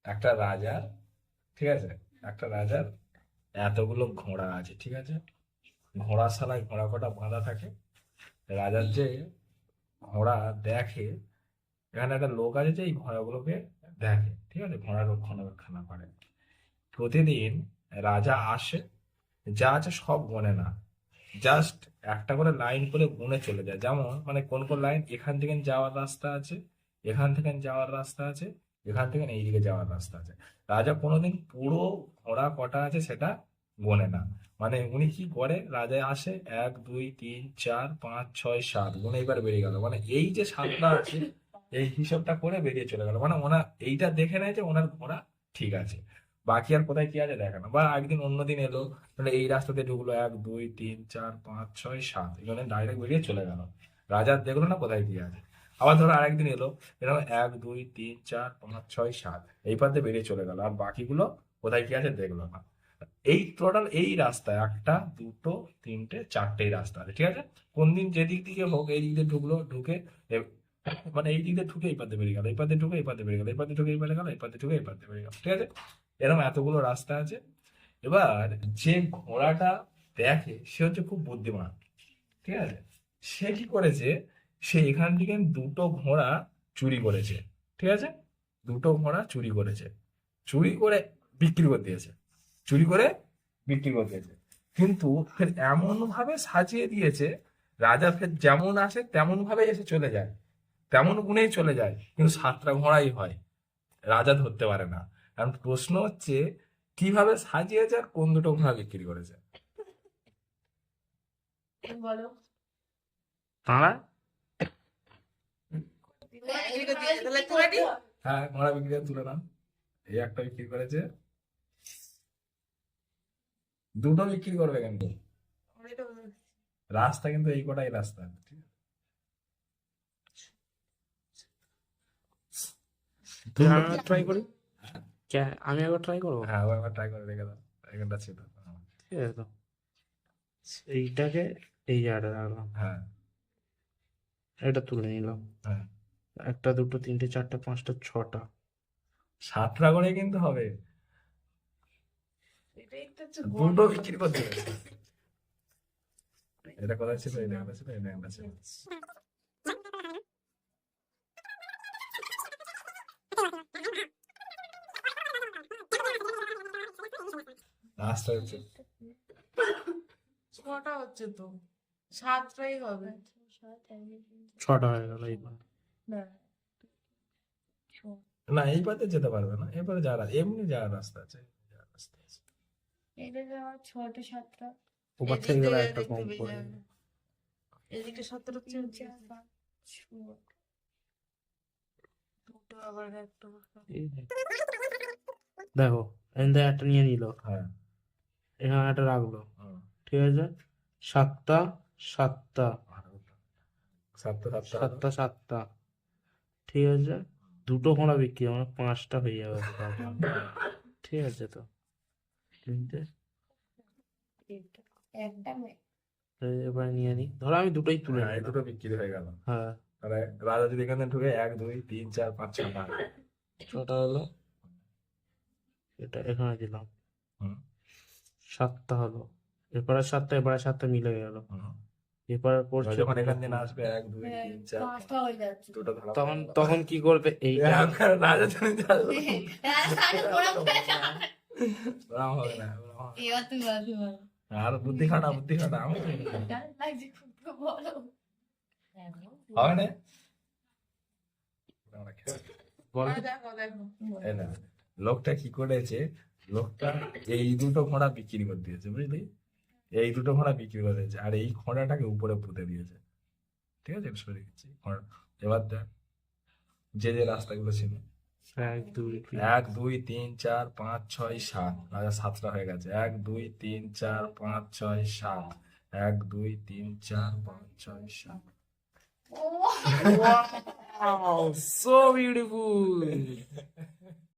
একটা রাজার, ঠিক আছে, একটা রাজার এতগুলো ঘোড়া আছে, ঠিক আছে। ঘোড়া শালায় ঘোড়া কটা বাঁধা থাকে। রাজার যে ঘোড়া দেখে, এখানে একটা লোক আছে যে এই ঘোড়াগুলোকে দেখে, ঠিক আছে, ঘোড়া রক্ষণাবেক্ষণ করে। প্রতিদিন রাজা আসে, যা আছে সব গোনে না, জাস্ট একটা করে লাইন করে গুনে চলে যায়। যেমন মানে কোন কোন লাইন, এখান থেকে যাওয়ার রাস্তা আছে, এখান থেকে যাওয়ার রাস্তা আছে, এখান থেকে এইদিকে যাওয়ার রাস্তা আছে। রাজা কোনোদিন পুরো ঘোড়া কটা আছে সেটা গোনে না। মানে উনি কি করে, রাজা আসে 1 2 3 4 5 6 7 গুনে এইবার বেরিয়ে গেল, মানে এই যে সাতটা আছে এই হিসাবটা করে বেরিয়ে চলে গেল, মানে ওনার এইটা দেখে নেয় যে ওনার ঘোড়া ঠিক আছে। বাকি আর কোথায় কি আছে দেখে না। বা একদিন অন্যদিন এলো, মানে এই রাস্তাতে ঢুকলো 1 2 3 4 5 6 7, এখানে ডাইরেক্ট বেরিয়ে চলে গেল। রাজা দেখলো না কোথায় কি আছে। আবার ধরো আরেকদিন এলো, এরকম 1 2 3 4 5 6 7 এই পাতে বেরিয়ে চলে গেল, আর বাকিগুলো কোথায় কি আছে দেখলো না। এই টোটাল এই রাস্তা একটা দুটো তিনটে চারটেই রাস্তা আছে, ঠিক আছে। কোন দিন যেদিক দিকে হোক এই দিক দিয়ে ঢুকলো, ঢুকে এ- মানে এই দিক দিয়ে ঢুকে এই পাতে বেরিয়ে গেল, এই পাতে ঢুকে এই পাতে বেরিয়ে গেল, এই পাতে ঢুকে এই পাতে গেল, এই পাতে ঢুকে এই পাতে বেরিয়ে গেল, ঠিক আছে। এরকম এতগুলো রাস্তা আছে। এবার যে ঘোড়াটা দেখে সে হচ্ছে খুব বুদ্ধিমান, ঠিক আছে। সে কি করেছে, সে এখান থেকে দুটো ঘোড়া চুরি করেছে, ঠিক আছে। দুটো ঘোড়া চুরি করেছে, চুরি করে বিক্রি করে দিয়েছে, চুরি করে বিক্রি করে দিয়েছে। কিন্তু ফের এমন ভাবে সাজিয়ে দিয়েছে, রাজা ফের যেমন আসে তেমন ভাবে এসে চলে যায়, তেমন গুণেই চলে যায়, কিন্তু সাতটা ঘোড়াই হয়। রাজা ধরতে পারে না। কারণ প্রশ্ন হচ্ছে কিভাবে সাজিয়েছে আর কোন দুটো ঘোড়া বিক্রি করেছে। বলো। তারা হ্যাঁ, ঘোড়া বিক্রি করে তুলে নাম। এই একটা বিক্রি করেছে, দুটো বিক্রি করবে কিন্তু রাস্তা কিন্তু এই কটাই রাস্তা, ঠিক আছে? তুই আমি ট্রাই করি, আমি একবার ট্রাই করবো। হ্যাঁ, ও একবার ট্রাই করে রেখে দাও, এখানটা ছিল। ঠিক আছে তো, এইটাকে এই জায়গাটা রাখলাম, হ্যাঁ এটা তুলে নিলাম। হ্যাঁ, একটা দুটো তিনটে চারটে পাঁচটা ছটা। সাতটা করে কিন্তু হবে, দুটো বিক্রি করতে হবে। এটা কোথায় ছিল, এটা কোথায় ছিল, এটা কোথায় ছিল। রাস্তা হচ্ছে ছটা হচ্ছে তো, সাতটাই হবে। ছটা হয়ে গেল এইবার। না, না, এই পথে যেতে পারবে না, এবারে যারা এমনি যাওয়ার রাস্তা আছে, যাওয়ার রাস্তা আছে। এটা যাওয়ার 6টা 7টা ওপার থেকে গেলে একটা কম পড়ে। এদিকে 17 হচ্ছে, 3 4 5 6 দুটো আবার একটা এই দেখ। দেখো এখান থেকে একটা নিয়ে নিল, হ্যাঁ এখানে একটা রাখলো, হুম। ঠিক আছে। সাতটা সাতটা সাতটা সাতটা হলো। সাতটা সাতটা, ঠিক আছে। দুটো ঘোড়া বিক্রি মানে পাঁচটা হয়ে যাবে তারপর। ঠিক আছে তো, তিনটে। একটা এবার নিয়ে নি, ধরো আমি দুটোই তুলে হ্যাঁ, এই নিলাম। দুটো বিক্রি হয়ে গেল। হ্যাঁ, তাহলে রাজা যদি এখানে ঢুকে 1 2 3 4 5 6টা। ছটা হলো, এটা এখানে দিলাম, হুম সাতটা হলো। এরপরে সাতটা, এবারে সাতটা মিলে গেল। হুম। এরপরে এবার পড়ছে যখন এখান দিয়ে না আসবে 1 2 3 4 5টা হয়ে যাচ্ছে দুটো ধরা তখন তখন কি করবে, এইটা রাজা তুমি যাবে ওরম করে না। ওরম হবে না, ওরম হবে এবার তুমি বলো, তুমি বলো। না। আর বুদ্ধি খাটা, বুদ্ধি খাটা, আমি ডাল লাগছে খুব বড়। হবে না। বল। দেখো দেখো এই না, লোকটা কি করেছে, লোকটা এই দুটো ঘোড়া বিক্রি করে দিয়েছে, বুঝলি। এই দুটো ঘোড়া বিক্রি করে দিয়েছে আর এই ঘোড়াটাকে উপরে পুঁতে দিয়েছে, ঠিক আছে। সরে গেছি ঘোড়া। এবার দেখ যে যে রাস্তাগুলো ছিল, 1 2 3 4 5 6 7, রাজা সাতটা হয়ে গেছে। 1 2 3 4 5 6 7, 1 2 3 4 5 6 7। ও Wow, so beautiful.